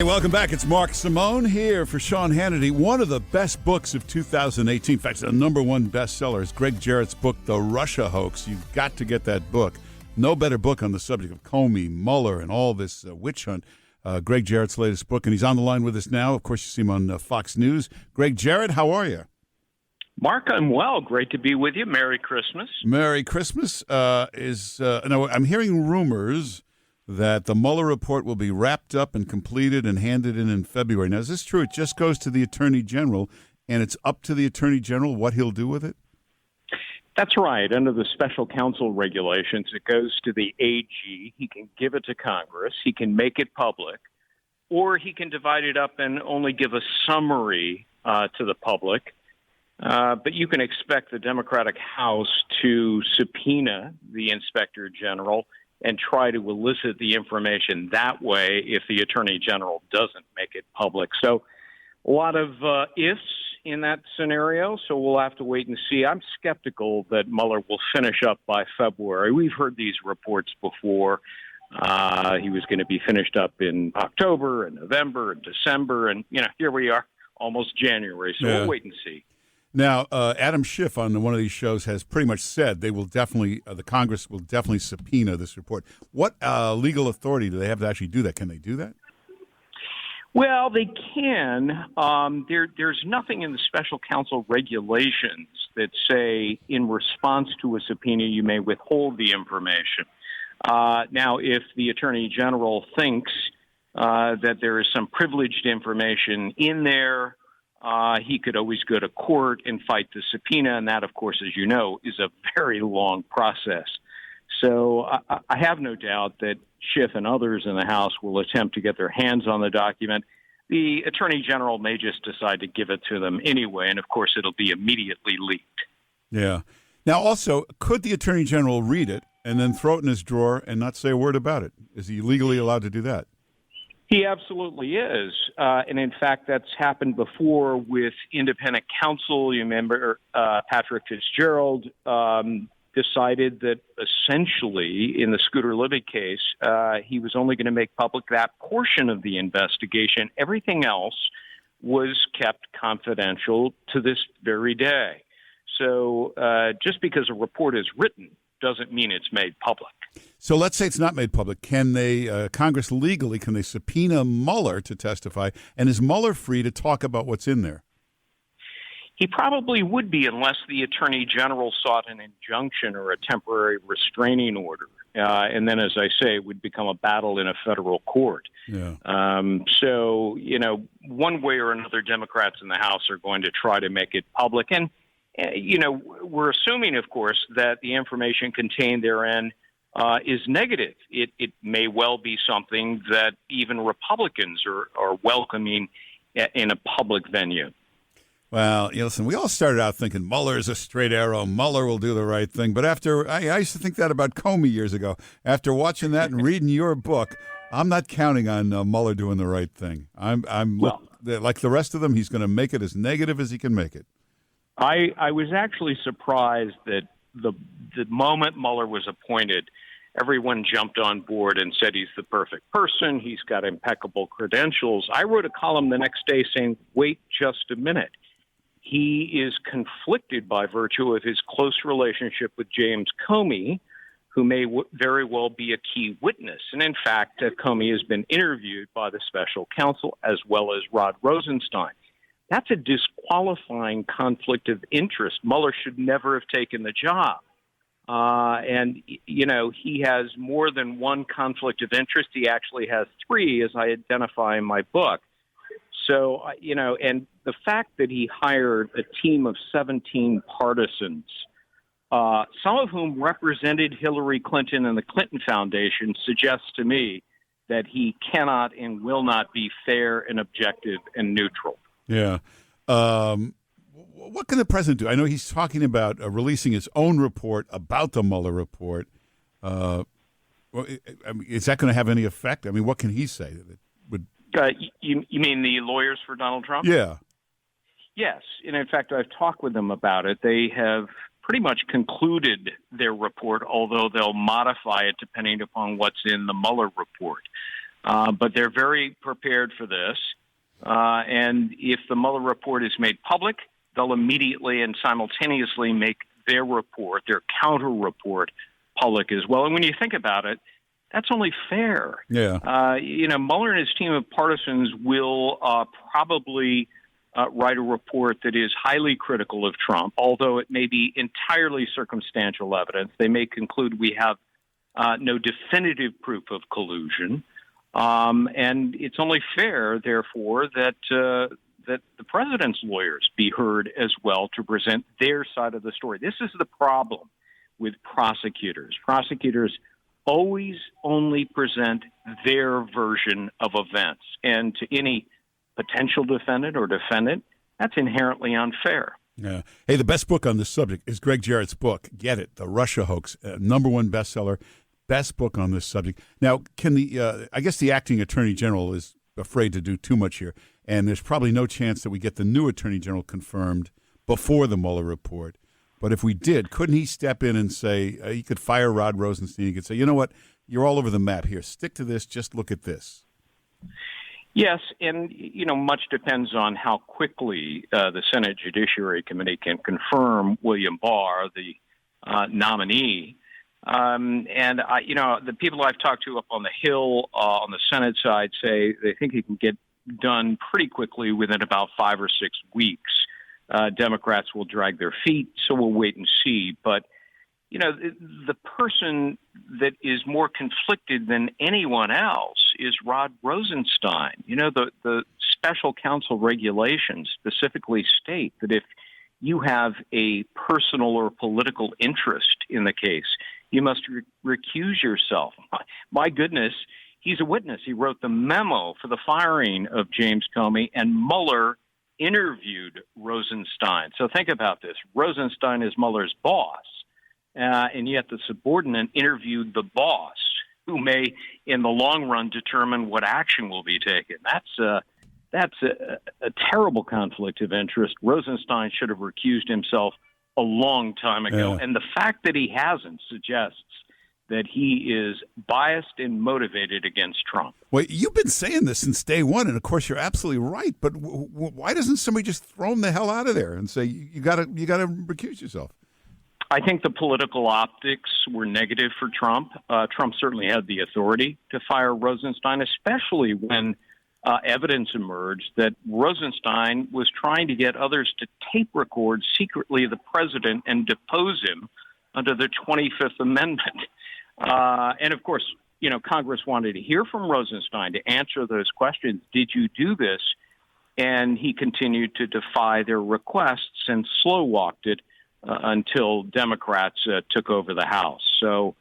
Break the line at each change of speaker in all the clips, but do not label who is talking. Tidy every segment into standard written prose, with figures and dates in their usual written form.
Hey, welcome back. It's Mark Simone here for Sean Hannity. One of the best books of 2018, in fact, the number one bestseller is Gregg Jarrett's book, The Russia Hoax. You've got to get that book. No better book on the subject of Comey, Muller, and all this witch hunt. Gregg Jarrett's latest book, and he's on the line with us now. Of course, you see him on Fox News. Gregg Jarrett, how are you?
Mark, I'm well. Great to be with you. Merry Christmas.
Merry Christmas. No, I'm hearing rumors that the Mueller report will be wrapped up and completed and handed in February. Now, is this true? It just goes to the Attorney General, and it's up to the Attorney General what he'll do with it?
That's right. Under the special counsel regulations, it goes to the AG. He can give it to Congress. He can make it public, or he can divide it up and only give a summary to the public. But you can expect the Democratic House to subpoena the Inspector General and try to elicit the information that way if the Attorney General doesn't make it public. So a lot of ifs in that scenario, so we'll have to wait and see. I'm skeptical that Mueller will finish up by February. We've heard these reports before. He was going to be finished up in October and November and December, and here we are, almost January, so we'll wait and see.
Now, Adam Schiff on one of these shows has pretty much said they will definitely, the Congress will definitely subpoena this report. What legal authority do they have to actually do that? Can they do that?
Well, they can. There's nothing in the special counsel regulations that say in response to a subpoena you may withhold the information. Now, if the Attorney General thinks that there is some privileged information in there, he could always go to court and fight the subpoena, and that, of course, as you know, is a very long process. So I have no doubt that Schiff and others in the House will attempt to get their hands on the document. The Attorney General may just decide to give it to them anyway, and, of course, it'll be immediately leaked.
Yeah. Now, also, could the Attorney General read it and then throw it in his drawer and not say a word about it? Is he legally allowed to do that?
He absolutely is. And in fact, that's happened before with independent counsel. You remember Patrick Fitzgerald decided that essentially in the Scooter Libby case, he was only going to make public that portion of the investigation. Everything else was kept confidential to this very day. So just because a report is written doesn't mean it's made public.
So let's say it's not made public. Can they, Congress legally, can they subpoena Mueller to testify? And is Mueller free to talk about what's in there?
He probably would be unless the Attorney General sought an injunction or a temporary restraining order. And then, as I say, it would become a battle in a federal court.
Yeah.
So, one way or another, Democrats in the House are going to try to make it public. And, we're assuming, of course, that the information contained therein is negative. It may well be something that even Republicans are welcoming in a public venue.
Well, listen, we all started out thinking Mueller is a straight arrow. Mueller will do the right thing. But I used to think that about Comey years ago. After watching that and reading your book, I'm not counting on Mueller doing the right thing. Like the rest of them, he's going to make it as negative as he can make it.
I was actually surprised that the moment Mueller was appointed, everyone jumped on board and said he's the perfect person. He's got impeccable credentials. I wrote a column the next day saying, wait just a minute. He is conflicted by virtue of his close relationship with James Comey, who may very well be a key witness. And in fact, Comey has been interviewed by the special counsel as well as Rod Rosenstein. That's a disqualifying conflict of interest. Mueller should never have taken the job. And he has more than one conflict of interest. He actually has three, as I identify in my book. So, and the fact that he hired a team of 17 partisans, some of whom represented Hillary Clinton and the Clinton Foundation, suggests to me that he cannot and will not be fair and objective and neutral.
Yeah. What can the president do? I know he's talking about releasing his own report about the Mueller report. Is that going to have any effect? I mean, what can he say that would?
You mean the lawyers for Donald Trump?
Yeah.
Yes. And in fact, I've talked with them about it. They have pretty much concluded their report, although they'll modify it depending upon what's in the Mueller report. But they're very prepared for this. And if the Mueller report is made public, they'll immediately and simultaneously make their report, their counter-report, public as well. And when you think about it, that's only fair.
Yeah.
Mueller and his team of partisans will probably write a report that is highly critical of Trump, although it may be entirely circumstantial evidence. They may conclude we have no definitive proof of collusion. And it's only fair, therefore, that the president's lawyers be heard as well to present their side of the story. This is the problem with prosecutors. Prosecutors always only present their version of events. And to any potential defendant or defendant, that's inherently unfair.
Yeah. Hey, the best book on this subject is Gregg Jarrett's book, Get It, The Russia Hoax, #1 bestseller, best book on this subject. Now, I guess the acting attorney general is afraid to do too much here, and there's probably no chance that we get the new attorney general confirmed before the Mueller report. But if we did, couldn't he step in and say, he could fire Rod Rosenstein, he could say, you know what, you're all over the map here, stick to this, just look at this.
Yes, and, much depends on how quickly the Senate Judiciary Committee can confirm William Barr, the nominee. The people I've talked to up on the Hill on the Senate side say they think he can get done pretty quickly within about 5 or 6 weeks. Democrats will drag their feet, so we'll wait and see. But, the person that is more conflicted than anyone else is Rod Rosenstein. The special counsel regulations specifically state that if you have a personal or political interest in the case, you must recuse yourself. My goodness, he's a witness. He wrote the memo for the firing of James Comey, and Mueller interviewed Rosenstein. So think about this. Rosenstein is Mueller's boss, and yet the subordinate interviewed the boss, who may, in the long run, determine what action will be taken. That's a terrible conflict of interest. Rosenstein should have recused himself a long time ago.
Yeah.
And the fact that he hasn't suggests that he is biased and motivated against Trump.
Well, you've been saying this since day one, and of course you're absolutely right. But why doesn't somebody just throw him the hell out of there and say you got to recuse yourself?
I think the political optics were negative for Trump. Trump certainly had the authority to fire Rosenstein, especially when evidence emerged that Rosenstein was trying to get others to tape record secretly the president and depose him under the 25th Amendment. And of course, Congress wanted to hear from Rosenstein to answer those questions. Did you do this? And he continued to defy their requests and slow-walked it until Democrats took over the House. So,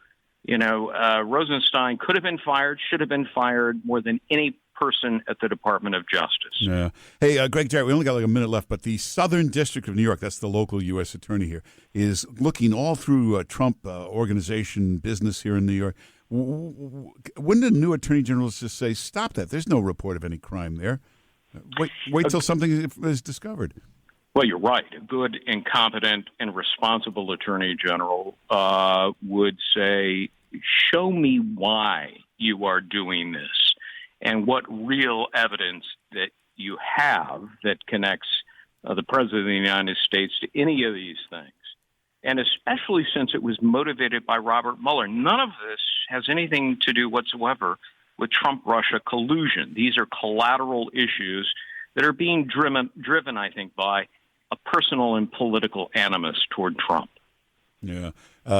Rosenstein could have been fired, should have been fired more than any person at the Department of Justice.
Yeah. Hey, Gregg Jarrett, we only got like a minute left, but the Southern District of New York, that's the local U.S. attorney here, is looking all through Trump organization business here in New York. Wouldn't a new attorney general just say, stop that, there's no report of any crime there? Wait till something is discovered.
Well, you're right. A good, incompetent, and responsible attorney general would say, show me why you are doing this and what real evidence that you have that connects the President of the United States to any of these things. And especially since it was motivated by Robert Mueller. None of this has anything to do whatsoever with Trump-Russia collusion. These are collateral issues that are being driven, I think, by a personal and political animus toward Trump.
Yeah.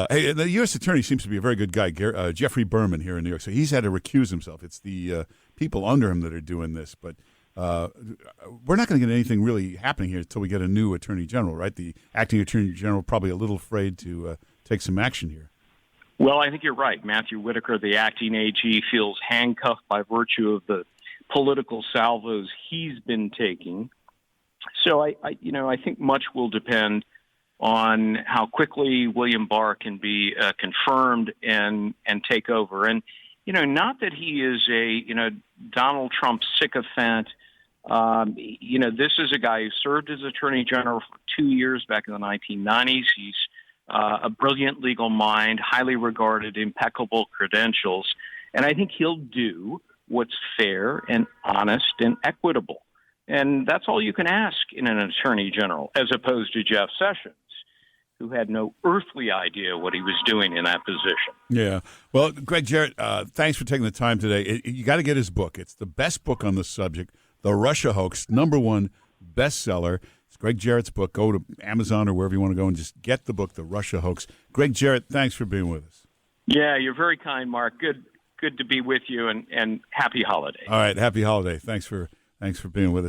Hey, the U.S. attorney seems to be a very good guy, Jeffrey Berman here in New York. So he's had to recuse himself. It's the people under him that are doing this. But we're not going to get anything really happening here until we get a new attorney general, right? The acting attorney general probably a little afraid to take some action here.
Well, I think you're right. Matthew Whitaker, the acting AG, feels handcuffed by virtue of the political salvos he's been taking. So I think much will depend on how quickly William Barr can be confirmed and take over. And, not that he is a, Donald Trump sycophant. This is a guy who served as Attorney General for 2 years back in the 1990s. He's a brilliant legal mind, highly regarded, impeccable credentials. And I think he'll do what's fair and honest and equitable. And that's all you can ask in an attorney general, as opposed to Jeff Sessions, who had no earthly idea what he was doing in that position.
Yeah. Well, Gregg Jarrett, thanks for taking the time today. You got to get his book. It's the best book on the subject, The Russia Hoax, #1 bestseller. It's Gregg Jarrett's book. Go to Amazon or wherever you want to go and just get the book, The Russia Hoax. Gregg Jarrett, thanks for being with us.
Yeah, you're very kind, Mark. Good to be with you, and happy holiday.
All right, happy holiday. Thanks for being with us.